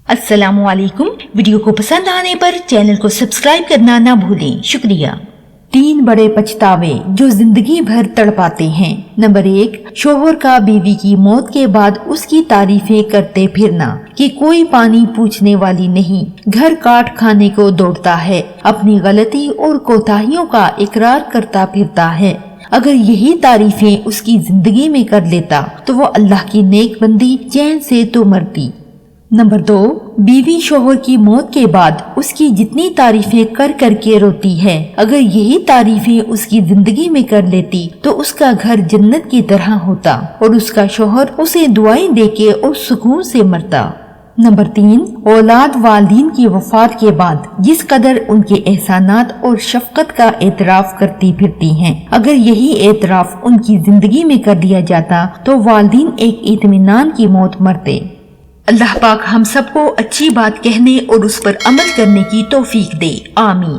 अस्सलाम वालेकुम। वीडियो को पसंद आने पर चैनल को सब्सक्राइब करना ना भूलें, शुक्रिया। 3 बड़े पछतावे जो जिंदगी भर तड़पाते हैं। नंबर 1, शोहर का बीवी की मौत के बाद उसकी तारीफें करते फिरना कि कोई पानी पूछने वाली नहीं, घर काट खाने को दौड़ता है, अपनी गलती और कोताहियों का इकरार करता फिरता है। अगर यही तारीफें उसकी जिंदगी में कर लेता तो वो अल्लाह की नेक बंदी चैन से तो मरती। नंबर 2, बीवी शोहर की मौत के बाद उसकी जितनी तारीफें कर करके रोती है, अगर यही तारीफें उसकी जिंदगी में कर लेती तो उसका घर जन्नत की तरह होता और उसका शोहर उसे दुआएं देके और सुकून से मरता। नंबर 3, औलाद वालिदीन की वफात के बाद जिस कदर उनके एहसानात और शफकत का एतराफ करती फिरती हैं, अगर यही एतराफ उनकी जिंदगी में कर दिया जाता तो वालिदीन एक इत्मीनान की मौत मरते। अल्लाह पाक हम सबको अच्छी बात कहने और उस पर अमल करने की तौफीक दे, आमीन।